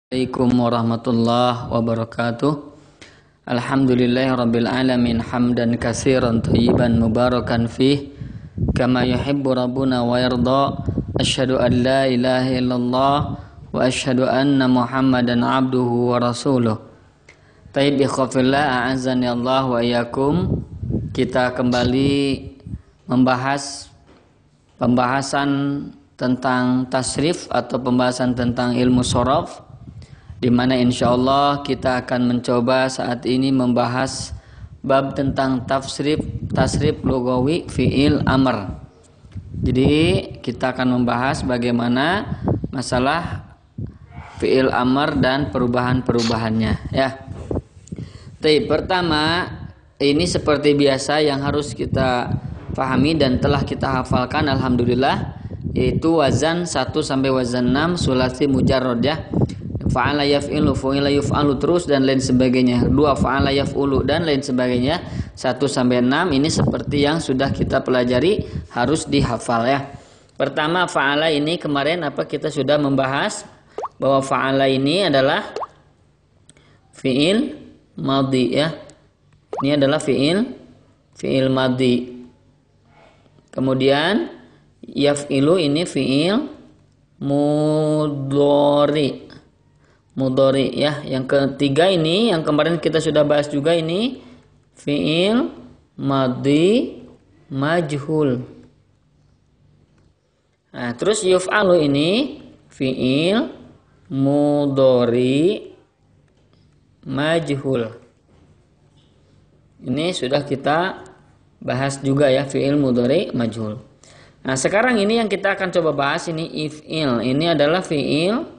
Assalamualaikum warahmatullahi wabarakatuh. Alhamdulillahirabbil alamin hamdan katsiran thayyiban mubarakan fih kama yuhibbu rabbuna wa yarda. Asyhadu an la ilaha illallah wa asyhadu anna Muhammadan abduhu wa rasuluh. Tayyib ikhwafillah a'azzani Allah wa iyyakum. Kita kembali membahas pembahasan tentang tasrif atau pembahasan tentang ilmu shoraf, di mana insyaallah kita akan mencoba saat ini membahas bab tentang tasrif lugawi fi'il amr. Jadi kita akan membahas bagaimana masalah fi'il amr dan perubahan-perubahannya ya. Pertama, ini seperti biasa yang harus kita pahami dan telah kita hafalkan alhamdulillah, yaitu wazan 1 sampai wazan 6 sulasi mujarrad ya. Fa'ala yaf'ilu, fu'ila yuf'alu terus dan lain sebagainya. 2 fa'ala yaf'ulu dan lain sebagainya. 1 sampai 6 ini seperti yang sudah kita pelajari, harus dihafal ya. Pertama, fa'ala ini kemarin kita sudah membahas bahwa fa'ala ini adalah fi'il madhi ya. Ini adalah fi'il madhi. Kemudian yaf'ilu ini fi'il mudhari ya. Yang ketiga ini yang kemarin kita sudah bahas juga, ini fi'il madhi majhul. Nah, terus yuf'alu ini fi'il mudhari majhul. Ini sudah kita bahas juga ya, fi'il mudhari majhul. Nah, sekarang ini yang kita akan coba bahas ini if'il. Ini adalah fi'il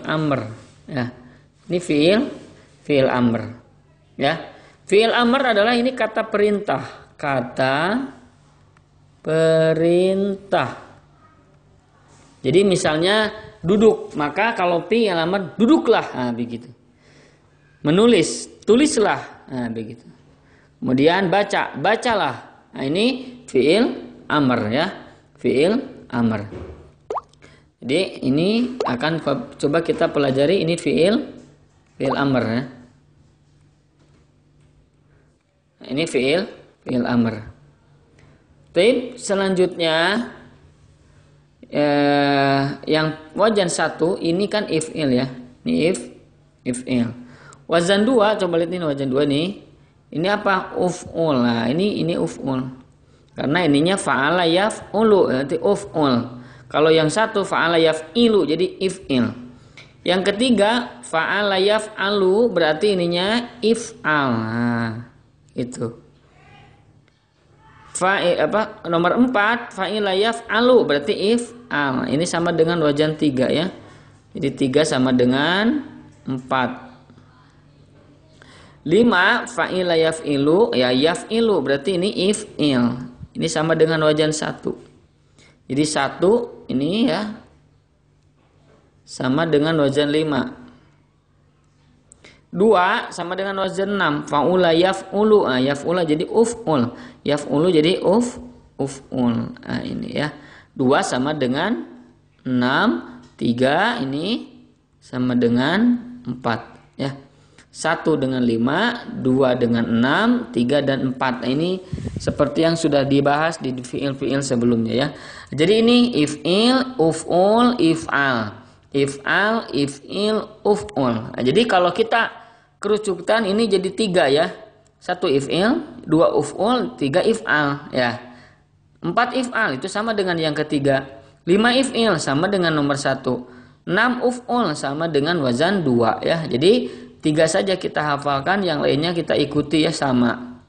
amr ya. Ini fi'il amr ya. Fi'il amr adalah ini kata perintah. Jadi misalnya duduk, maka kalau fi'il amr duduklah, nah begitu. Menulis, tulislah, nah begitu. Kemudian bacalah. Nah, ini fi'il amr ya. Fi'il amr. Jadi ini akan coba kita pelajari, ini fi'il amr ya. Ini fi'il amr. Tapi selanjutnya yang wazan 1 ini kan if'il ya. Ini if'il. Wazan 2, coba lihat ini wazan 2 nih. Ini apa? Uf'ul. Nah, ini uf'ul. Karena ininya fa'ala yaf'ulu, nanti uf'ul. Kalau yang satu fa'ala yaf'ilu, jadi if'il. Yang ketiga fa'ala yaf'alu, berarti ininya if'al. Nah, itu. Nomor 4 fa'ila yaf'alu, berarti if'al. Ini sama dengan wazan 3 ya. Jadi 3 sama dengan 4. 5 fa'ila yaf'ilu, ya yaf'ilu, berarti ini if'il. Ini sama dengan wazan 1. Jadi 1 ini ya sama dengan wazan 5. 2 sama dengan wazan 6. Fa'ula yaf'ulu. Nah, yaf'ula jadi uf'ul. Yaf'ulu jadi uf'ul. Nah, ini ya. 2 sama dengan 6. 3 ini sama dengan 4 ya. 1 dengan 5, 2 dengan 6, 3 dan 4. Nah, ini seperti yang sudah dibahas di fi'il sebelumnya ya. Jadi ini if'il, uf'ul, if'al. If'al, if'il, uf'ul. Nah, jadi kalau kita kerucutkan ini jadi 3 ya. 1 if'il, 2 uf'ul, 3 if'al ya. 4 if'al itu sama dengan yang ketiga. 5 if'il sama dengan nomor 1. 6 uf'ul sama dengan wazan 2 ya. Jadi 3 saja kita hafalkan, yang lainnya kita ikuti ya, sama.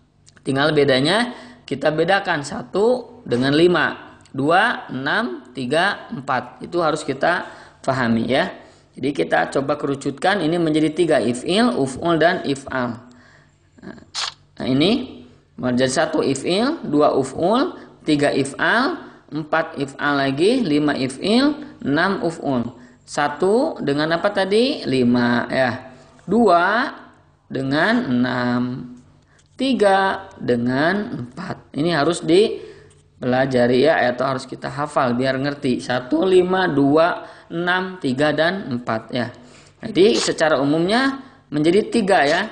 Tinggal bedanya kita bedakan 1 dengan 5. 2, 6, 3, 4. Itu harus kita pahami ya. Jadi kita coba kerucutkan ini menjadi 3, if'il, uf'ul dan if'al. Nah, ini menjadi 1 if'il, 2 uf'ul, 3 if'al, 4 if'al lagi, 5 if'il, 6 uf'ul. 1 dengan apa tadi? 5 ya. 2 dengan 6, 3 dengan 4. Ini harus pelajari ya, atau harus kita hafal biar ngerti. 1, 5, 2, 6, 3 dan 4 ya. Jadi secara umumnya menjadi 3 ya.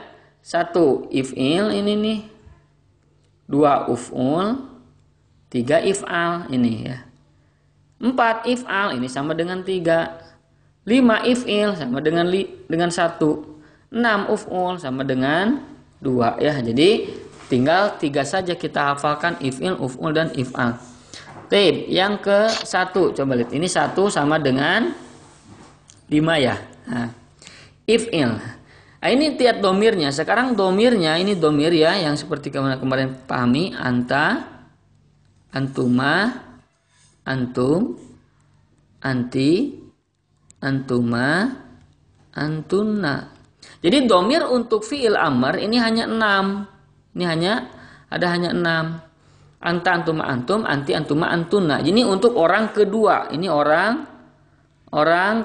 1 if'il ini nih. 2 uf'ul, 3 if'al ini ya. 4 if'al ini sama dengan 3. 5 if'il sama dengan 1. 6 uf'ul sama dengan 2 ya. Jadi tinggal 3 saja kita hafalkan, if'il, uf'ul dan if'al. Baik, yang ke 1 coba lihat. Ini 1 sama dengan 5 ya. Nah, if'il. Nah, ini tiap domirnya. Sekarang domirnya ini domir ya, yang seperti kemarin pahami, anta, antuma, antum, anti, antuma, antunna. Jadi domir untuk fi'il amr ini hanya 6. Ini hanya 6. Anta, antuma, antum, anti, antuma, antunna. Ini untuk orang kedua. Ini orang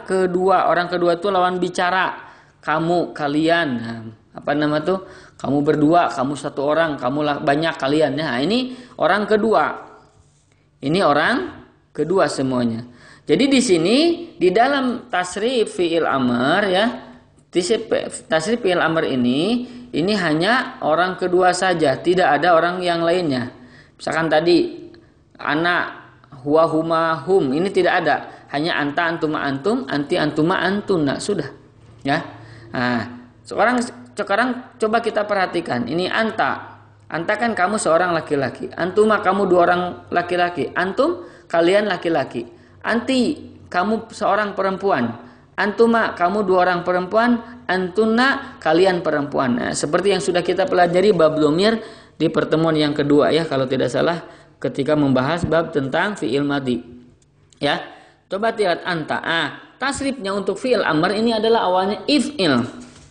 kedua. Orang kedua itu lawan bicara. Kamu, kalian. Nah, apa nama tuh? Kamu berdua, kamu satu orang, kamu banyak, kalian. Nah, ini orang kedua. Ini orang kedua semuanya. Jadi di sini di dalam tasrif fi'il amr ya, tasrif fi'il amr ini hanya orang kedua saja, tidak ada orang yang lainnya. Misalkan tadi ana, huwa, huma, hum, ini tidak ada, hanya anta, antuma, antum, anti, antuma, antunna, sudah ya. Nah, sekarang coba kita perhatikan. Ini anta. Anta kan kamu seorang laki-laki. Antuma kamu 2 orang laki-laki. Antum kalian laki-laki. Anti kamu seorang perempuan. Antuma kamu 2 orang perempuan. Antunna kalian perempuan. Nah, seperti yang sudah kita pelajari bab dhamir di pertemuan yang kedua ya, kalau tidak salah, ketika membahas bab tentang fi'il madhi. Ya. Coba lihat anta. Tasrifnya untuk fi'il amr ini adalah awalnya if'il.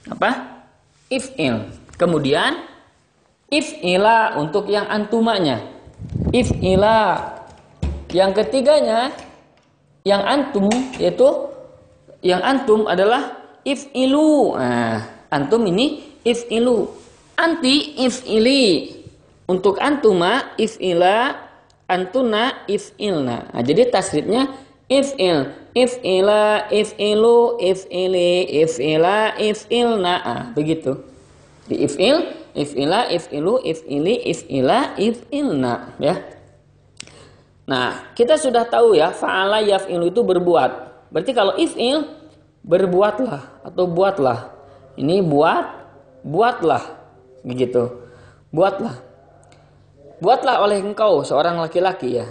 Apa? If'il. Kemudian if'ila untuk yang antumanya. If'ila. Yang ketiganya yang antum, yaitu yang antum adalah if'ilu. Nah, antum ini if'ilu. Anti if'ili. Untuk antuma if'ila, antuna if'ilna. Nah, jadi tasrifnya if'il, if'ila, if'ilu, if'ili, if'ila, if'ilna. Begitu. Di if'il, if'ila, if'ilu, if'ili, if'ila, if'ilna ya. Nah, kita sudah tahu ya, fa'ala yaf'ilu itu berbuat. Berarti kalau if'il berbuatlah atau buatlah. Ini buatlah. Begitu. Buatlah oleh engkau seorang laki-laki ya.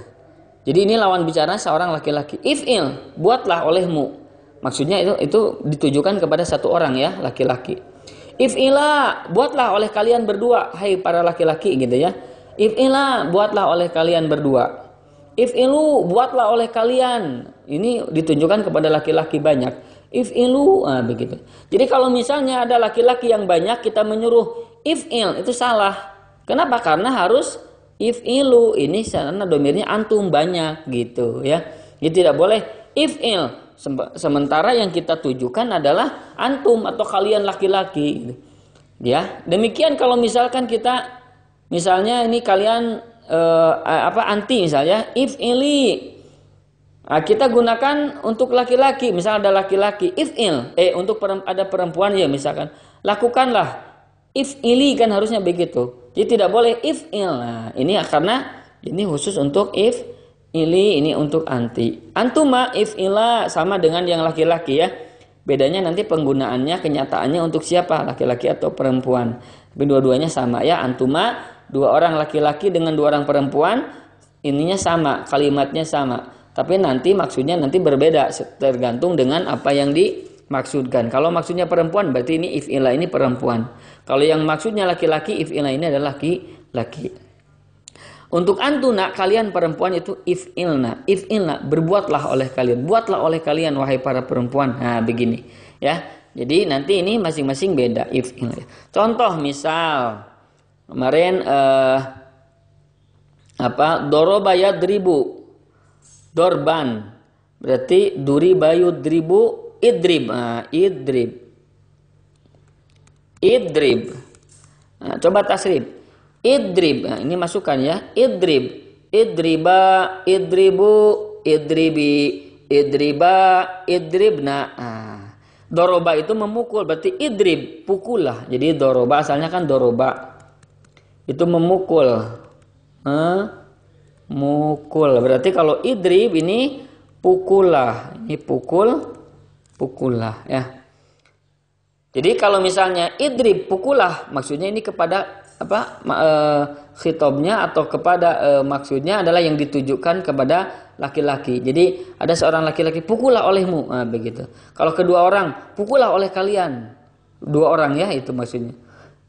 Jadi ini lawan bicara seorang laki-laki. If'il, buatlah olehmu. Maksudnya itu ditujukan kepada satu orang ya, laki-laki. If'ila, buatlah oleh kalian berdua, hai para laki-laki gitu ya. If'ila, buatlah oleh kalian berdua. If'ilu, buatlah oleh kalian. Ini ditunjukkan kepada laki-laki banyak. If'ilu, begitu. Jadi kalau misalnya ada laki-laki yang banyak, kita menyuruh if'il, itu salah. Kenapa? Karena harus if'ilu, ini karena domirnya antum banyak gitu ya. Jadi tidak boleh if'il, sementara yang kita tujukan adalah antum atau kalian laki-laki gitu. Ya, demikian kalau misalkan kita misalnya ini kalian anti misalnya if'ili. Nah, kita gunakan untuk laki-laki, misal ada laki-laki if'il, untuk ada perempuan ya misalkan, lakukanlah if'ili, kan harusnya begitu. Jadi tidak boleh if'il. Nah, ini karena ini khusus untuk if'ili, ini untuk anti. Antuma if'ila sama dengan yang laki-laki ya. Bedanya nanti penggunaannya, kenyataannya untuk siapa, laki-laki atau perempuan. Tapi dua-duanya sama ya. Antuma 2 orang laki-laki dengan 2 orang perempuan, ininya sama, kalimatnya sama. Tapi nanti maksudnya nanti berbeda tergantung dengan apa yang dimaksudkan. Kalau maksudnya perempuan berarti ini if'ila ini perempuan. Kalau yang maksudnya laki-laki, if'ila ini adalah laki-laki. Untuk antuna kalian perempuan itu if'ilna. If'ilna, berbuatlah oleh kalian. Buatlah oleh kalian wahai para perempuan. Nah, begini ya. Jadi nanti ini masing-masing beda if'il. Contoh misal kemarin doroba yadribu, dorban, berarti duriba yudribu, idrib. Idrib. Nah, coba tasrif. Idrib. Nah, ini masukkan ya. Idrib. idriba, idribu, idribi, idriba, idribna. Doroba itu memukul, berarti idrib, pukullah. Jadi doroba asalnya kan doroba. Itu memukul. Mukul. Berarti kalau idrib ini pukullah. Ini pukullah ya. Jadi kalau misalnya idrib pukullah, maksudnya ini kepada apa? Khitabnya atau kepada maksudnya adalah yang ditujukan kepada laki-laki. Jadi ada seorang laki-laki, pukullah olehmu, begitu. Kalau kedua orang, pukullah oleh kalian. Dua orang ya, itu maksudnya.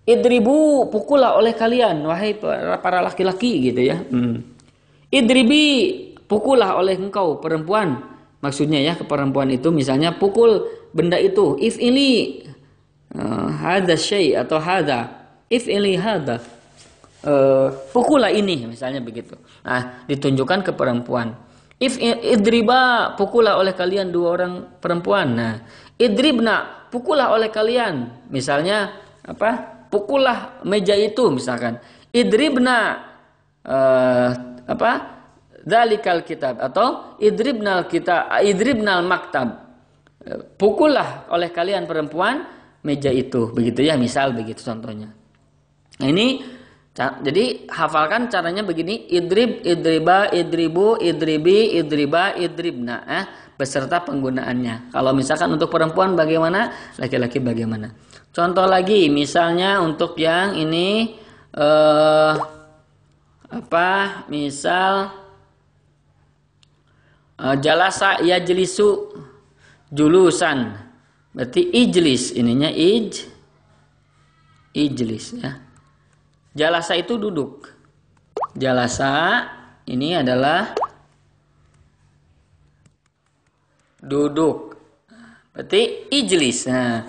Idribu, pukullah oleh kalian, wahai para laki-laki, gitu ya. Idribi, pukullah oleh engkau perempuan. Maksudnya ya, ke perempuan itu misalnya pukul benda itu. If'ili hadza syai' atau hadza. If'ili hadza. Pukullah ini, misalnya begitu. Nah, ditunjukkan ke perempuan. Idriba, pukullah oleh kalian dua orang perempuan. Nah, idribna, pukullah oleh kalian. Misalnya apa? Pukullah meja itu misalkan. Idribna dzalikal kitab atau idribnal maktab. Pukullah oleh kalian perempuan meja itu, begitu ya, misal begitu contohnya. Nah, ini jadi hafalkan caranya begini: idrib, idriba, idribu, idribi, idriba, idribna, beserta penggunaannya. Kalau misalkan untuk perempuan bagaimana, laki-laki bagaimana. Contoh lagi, misalnya untuk yang ini misal jalasa yajlisu julusan, berarti ijlis, ininya ijlis ya. Jalasa itu duduk. Jalasa ini adalah duduk. Berarti ijlis. Nah,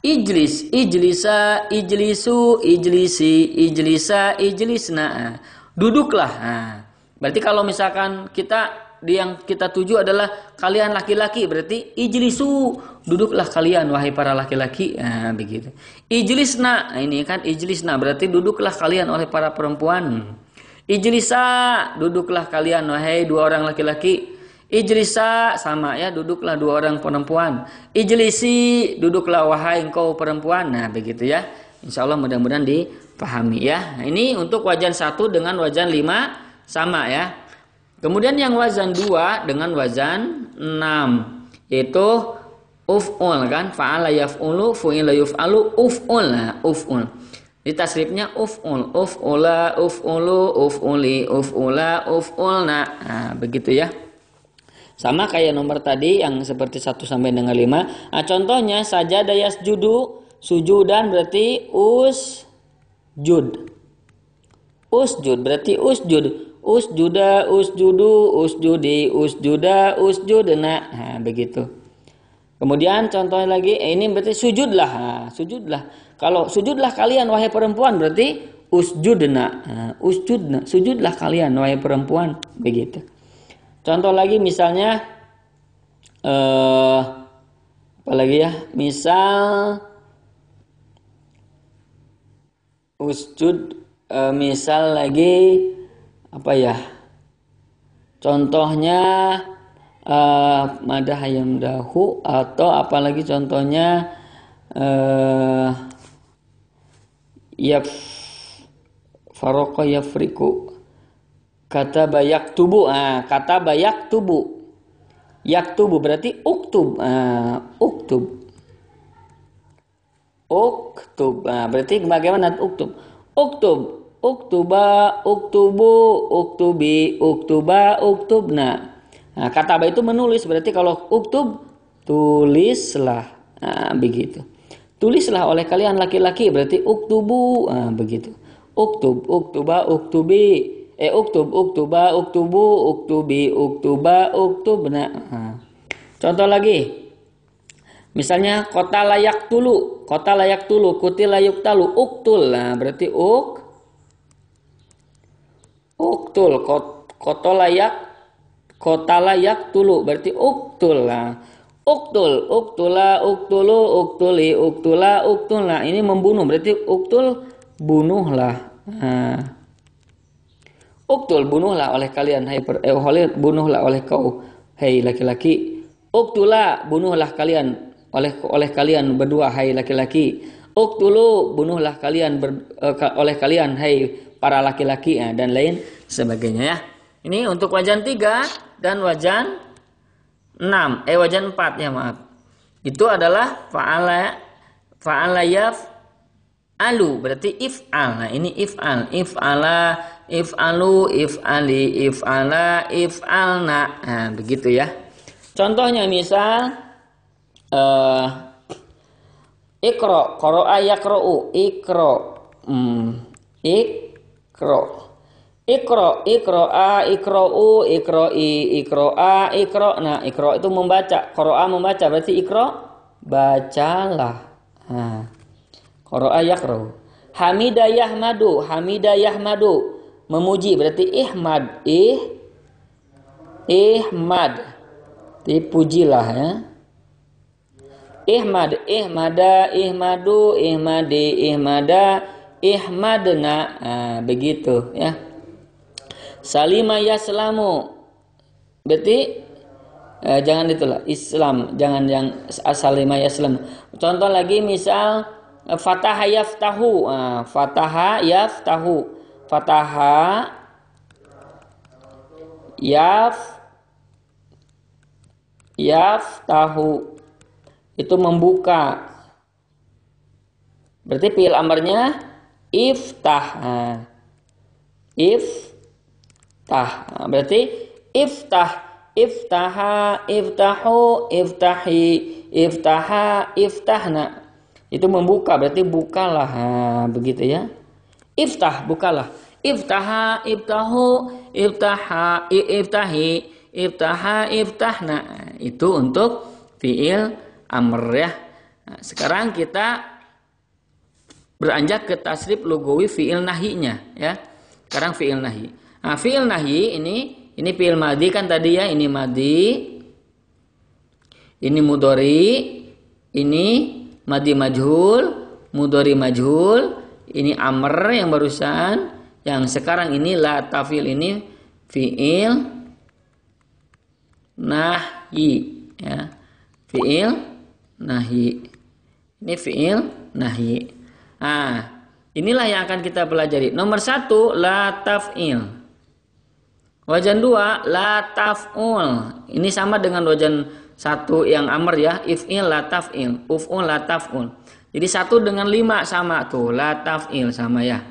ijlis, ijlisa, ijlisu, ijlisi, ijlisa, ijlisna. Duduklah. Nah, berarti kalau misalkan yang kita tuju adalah kalian laki-laki, berarti ijlisu, duduklah kalian wahai para laki-laki. Nah, begitu. Ijlisna, nah, ini kan ijlisna berarti duduklah kalian oleh para perempuan. Ijlisa, duduklah kalian wahai dua orang laki-laki. Ijlisa, sama ya, duduklah dua orang perempuan. Ijlisi, duduklah wahai engkau perempuan. Nah, begitu ya. Insyaallah mudah-mudahan dipahami ya. Nah, ini untuk wajan 1 dengan wajan 5 sama ya. Kemudian yang wazan 2 dengan wazan 6 yaitu uf'ul kan, fa'ala yaf'ulu, fu'ila yuf'alu, uf'ul. Nah, uf'ul. Di tasrifnya uf'ul, uf'ula, uf'ulu, uf'uli, uf'ula, uf'ulna. Nah, begitu ya. Sama kayak nomor tadi yang seperti 1 sampai dengan 5. Nah, contohnya sajada yasjudu, sujudan berarti usjud. Usjud berarti usjud. Usjuda, usjudu, usjudi, usjuda, usjudna. Nah, begitu. Kemudian contohnya lagi, ini berarti sujudlah. Nah, sujudlah. Kalau sujudlah kalian wahai perempuan berarti usjudna. Nah, usjudna, sujudlah kalian wahai perempuan, begitu. Contoh lagi misalnya apa lagi ya? Misal usjud, misal lagi apa ya? Contohnya madah yamdahu, atau apalagi contohnya faroqa yafriku, kata bayak tubuh. Kata bayak tubuh, yaktubu berarti uktub. Uktub, berarti bagaimana uktub? Uktub, uktuba, uktubu, uktubi, uktuba, uktubna. Nah, kata itu menulis, berarti kalau uktub tulislah. Nah, begitu. Tulislah oleh kalian laki-laki, berarti uktubu. Nah, begitu. Uktub, uktuba, uktubi. Uktub, uktuba, uktubu, uktubi, uktuba, uktubna. Nah. Contoh lagi. Misalnya kota layak tulu, kuti layak talu, uktul. Nah, berarti uktul, kota layak tulu, berarti uktul. Nah, uktul, uktula, uktulu, uktuli, uktula, uktulna. Ini membunuh, berarti uktul, bunuhlah. Nah, Uktul, bunuhlah oleh kalian, bunuhlah oleh kau, hai laki-laki. Uktula, bunuhlah kalian oleh kalian berdua, hai laki-laki. Uktulu, bunuhlah kalian oleh kalian, hai para laki-laki, dan lain sebagainya ya. Ini untuk wajan 3 dan wajan 6, wajan 4 ya maaf. Itu adalah fa'ala alu berarti if'al. Nah, ini if'al, if'alu, if'ali, if'ala, if'alna. Nah, begitu ya. Contohnya misal ikra, qara'a yaqra'u, ikra. Ikra. Ikra, ikra'a, ikra'u, ikra'i, ikra'a, ikra'na. Ikra itu membaca, qara'a membaca, berarti ikra bacalah. Nah. Qara'a yaqra'u. Hamida yahmadu, hamida yahmadu. Memuji berarti ihmad, ihmad. Dipujilah ya. Ihmad, ihmada, ihmadu, ihmadi, ihmada, ihmadna. Nah, begitu ya. Salima yaslamu. Berarti jangan itulah Islam, jangan yang salima yaslam. Contoh lagi misal fataha yaftahu, fataha yaftahu, fataha yaftahu itu membuka. Berarti fi'il amarnya iftah. Iftah. Berarti iftah, iftaha, iftahu, iftahi, iftaha, iftahna. Itu membuka, berarti bukalah. Begitu ya. Iftah, bukalah. Iftaha, iftahu, iftaha, iftahi, iftaha, iftahna. Itu untuk fi'il amr ya. Nah, sekarang kita beranjak ke tasrif lugawi fi'il nahinya ya. Sekarang fi'il nahi. Nah, fi'il nahi ini fi'il madi kan tadi ya, ini madi, ini mudhari, ini madi majhul, mudhari majhul, ini amr yang barusan, yang sekarang ini la tafil, ini fi'il nahi ya. Fi'il nahi. Ini fi'il nahi. Nah, inilah yang akan kita pelajari. Nomor 1 la taf'il. Wajan 2 la taf'ul. Ini sama dengan wajan 1 yang amr ya, if'il la taf'il, uf'ul la taf'ul. Jadi 1 dengan 5 sama tuh, la taf'il sama ya.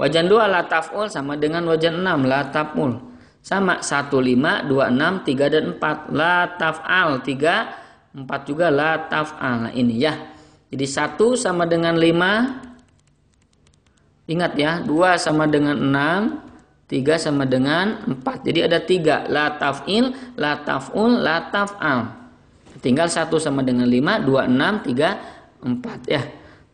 Wajan 2 la taf'ul sama dengan wajan 6 la taf'ul. Sama 1 5 2 6 3 dan 4 la taf'al, 3 4 juga la taf'al. Nah, ini ya. Jadi 1 sama dengan 5. Ingat ya, 2 sama dengan 6. 3 sama dengan 4. Jadi ada 3. La taf'il, la taf'ul, la taf'al. Tinggal 1 sama dengan 5, 2, 6, 3, 4 ya.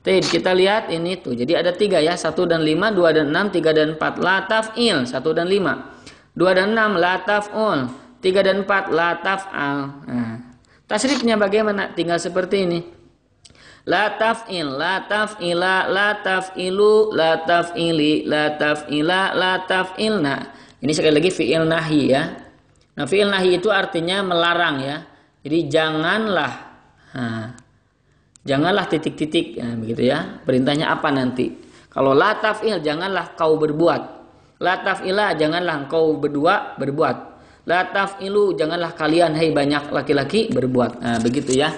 Kita lihat ini tuh. Jadi ada 3 ya. 1 dan 5, 2 dan 6, 3 dan 4. La taf'il, 1 dan 5. 2 dan 6, la taf'ul. 3 dan 4, la taf'al. Nah, tasrifnya bagaimana? Tinggal seperti ini. La taf'il, la taf'ila, la taf'ilu, la taf'ili, la taf'ila, la taf'ilna. Ini sekali lagi fi'il nahi ya. Nah, fi'il nahi itu artinya melarang ya. Jadi janganlah. Janganlah titik-titik ya, begitu ya. Perintahnya apa nanti? Kalau la taf'il, janganlah kau berbuat. La taf'ila, janganlah kau berdua berbuat. La taf'ilu, janganlah kalian hai banyak laki-laki berbuat. Nah, begitu ya.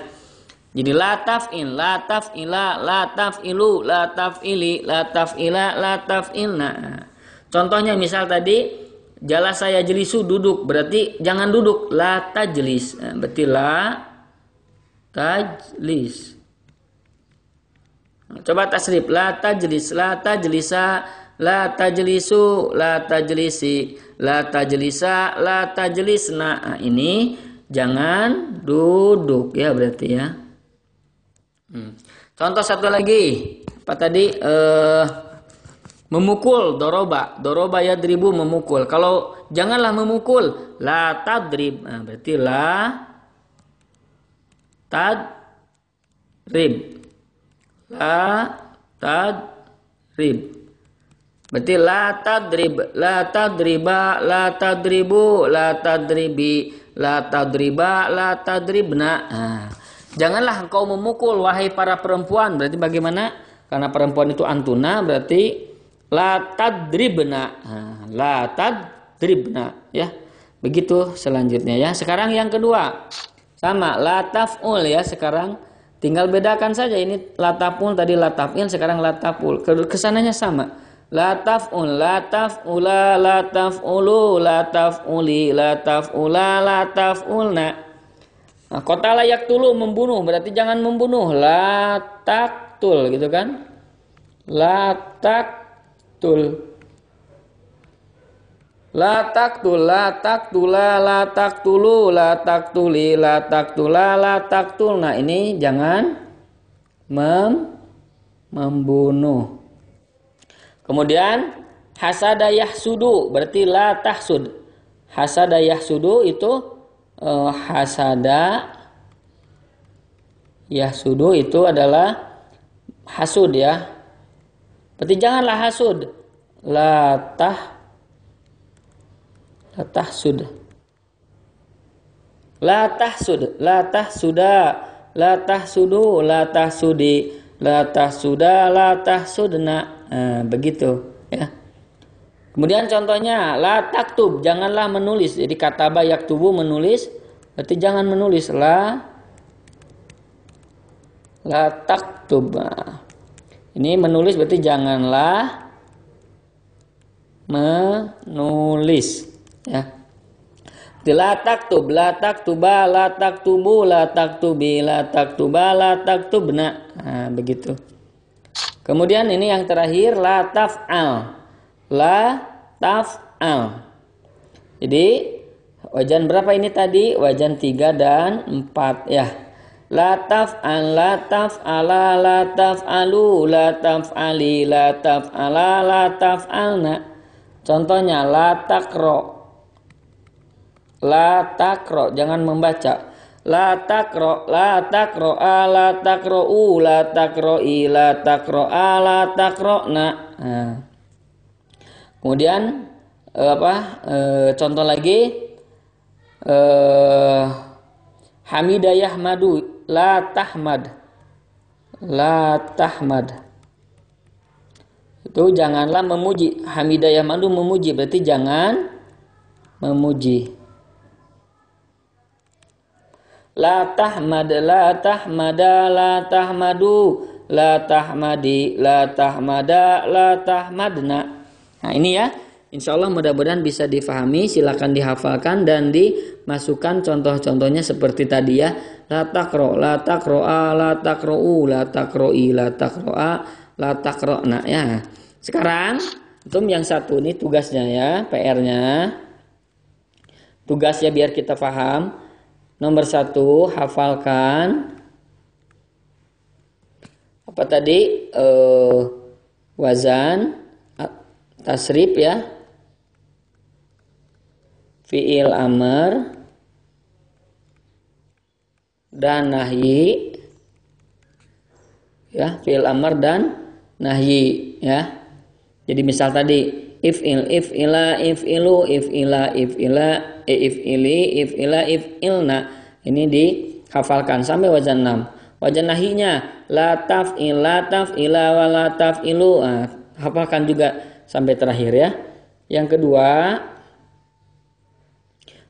Jadi la taf'il, la taf'ila, la taf'ilu, la taf'ili, la taf'ila, la taf'ilna. Contohnya misal tadi jalasa yajlisu, duduk, berarti jangan duduk, la tajlis. Berarti la tajlis. Coba tasrif, la tajlis, la tajlisa, la tajlisu, la tajlisi, la tajlisa, la tajlisna. Nah, ini jangan duduk ya berarti ya. Contoh satu lagi, apa tadi? Memukul, doroba yadribu, memukul. Kalau janganlah memukul, la tadrib. Nah, berarti la tadrib, la tadrib. Berarti la tadrib, la tadriba, la tadribu, la tadribi, la tadriba, la tadribna. Nah, janganlah engkau memukul wahai para perempuan. Berarti bagaimana? Karena perempuan itu antuna, berarti la tadribna. Nah, la tadribna, ya. Begitu selanjutnya ya. Sekarang yang kedua. Sama la taf'ul ya. Sekarang tinggal bedakan saja, ini la taf'ul tadi la taf'il, sekarang la taf'ul. Kesananya sama. La taf'ul, la taf'ula, la taf'ulu, la taf'uli, la taf'ula, la taf'ulna. Nah, qatala yaqtulu membunuh, berarti jangan membunuh. La taqtul gitu kan? La taqtul. La taqtul, la taqtula, la taqtulu, la taqtuli, la taqtula, la taqtulna. Ini jangan membunuh. Kemudian hasada yahsudu, berarti la tahsud. Hasada yahsudu itu hasada yahsudu itu adalah hasud ya. Berarti janganlah hasud. La tahsud. La tahsud, la tahsuda, la tahsudu, la tahsudi, la tahsuda, la tahsudna. Nah, begitu ya. Kemudian contohnya la taktub, janganlah menulis. Jadi kataba yaktubu menulis, berarti jangan menulis. La taktub. Nah, ini menulis berarti janganlah menulis ya. La taktub, la taktuba, la taktubu, la taktubi, la taktuba, la taktubna. Nah, begitu. Kemudian ini yang terakhir la taf'al. La taf'al. Jadi wajan berapa ini tadi? Wajan 3 dan 4 ya. La taf'al, la taf'ala, la taf'alu, la taf'ali, la taf'ala, la taf'alna. Contohnya la takro. La takro, jangan membaca. La takro, la takro'a, la takro'u, la takro'i, la takro'a, la takro'na. Nah. Kemudian contoh lagi hamidah yahmadu, la tahmad. La tahmad. Itu janganlah memuji. Hamidah yahmadu memuji, berarti jangan memuji. La tahmad, la tahmada, la tahmadu, la tahmadi, la tahmada, la tahmadna. Nah ini ya, insya Allah mudah-mudahan bisa difahami. Silakan dihafalkan dan dimasukkan contoh-contohnya seperti tadi ya. La takro, la takro'a, la takro'u, la takro'i, la takro'a, la takro'na ya. Sekarang untuk yang satu ini tugasnya ya, PR-nya. Tugasnya biar kita paham. Nomor 1, hafalkan apa tadi? Wazan, tasrif ya, fi'il amr dan nahyi ya, fi'il amr dan nahyi ya. Jadi misal tadi if'il, if'ila, if'ilu, if'ila, if'ila, if'ili, if'ila, if'ilna. Ini dihafalkan sampai wajan 6. Wajan nahinya la taf'il, la taf'ila, wa la taf'ilu. Nah, hafalkan juga sampai terakhir ya. Yang kedua,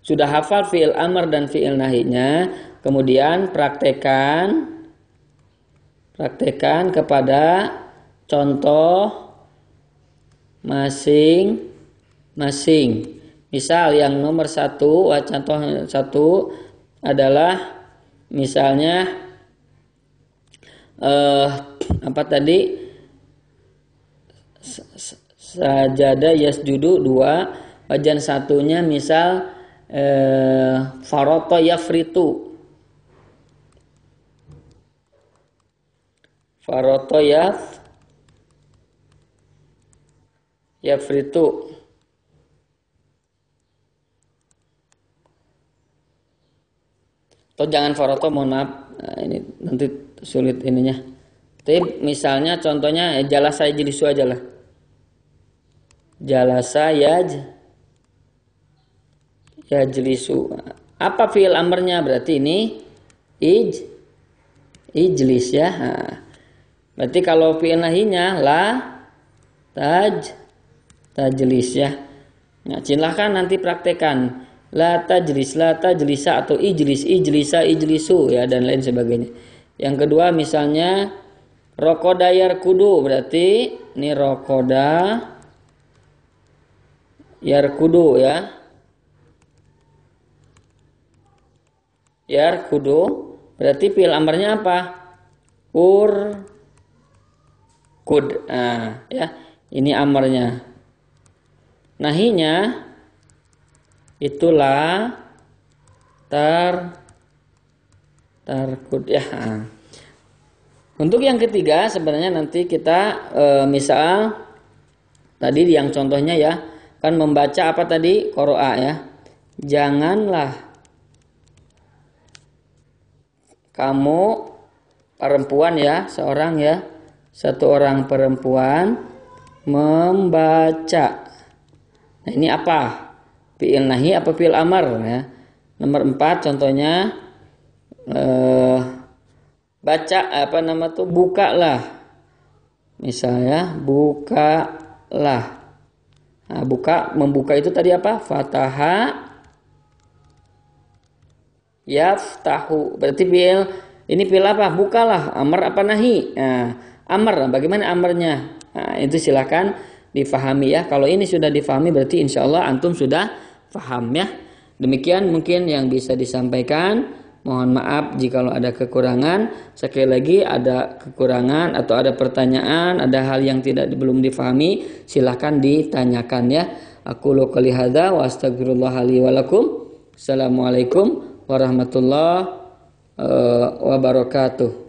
sudah hafal fi'il amr dan fi'il nahinya, kemudian praktekkan kepada contoh masing-masing. Misal yang nomor 1, contoh 1 adalah misalnya apa tadi? Sajada yasjudu 2. Wajan satunya misal faroto yafritu. Faroto yafritu. Atau jangan faroto, mohon maaf. Nah, ini nanti sulit ininya. Tapi misalnya contohnya jelas saya jelisu aja lah. jalasa yajlisu. Apa fi'il amarnya? Berarti ini ijlis ya. Nah, berarti kalau fi'il nahinya la tajlis ya. Nah, silahkan nanti praktekan la tajlis, la tajlisa atau ijlis, ijlisa, ijlisu ya dan lain sebagainya. Yang kedua misalnya rokoda yarkudu, berarti ini rokoda yarkudu ya. Yarkudu berarti fi'il amarnya apa? Kud. Nah, ya. Ini amarnya. Nahinya itulah tarkud ya. Untuk yang ketiga sebenarnya nanti kita misal tadi yang contohnya ya kan membaca apa tadi qoro'a ya. Janganlah kamu perempuan ya, satu orang perempuan membaca. Nah, ini apa? Fi'il nahi apa fi'il amar ya. Nomor 4 contohnya baca bukalah. Misalnya bukalah. Nah, membuka itu tadi apa? Fataha yaftahu. Berarti ini fi'il apa? Bukalah. Amar apa nahi? Nah, amar. Bagaimana amarnya? Nah, itu silakan difahami ya. Kalau ini sudah difahami berarti insya Allah antum sudah paham ya. Demikian mungkin yang bisa disampaikan. Mohon maaf jika ada kekurangan. Sekali lagi ada kekurangan atau ada pertanyaan, ada hal yang belum difahami, silakan ditanyakan ya. Aku qouli hadza wa astaghfirullah li wa lakum. Assalamualaikum warahmatullahi wabarakatuh.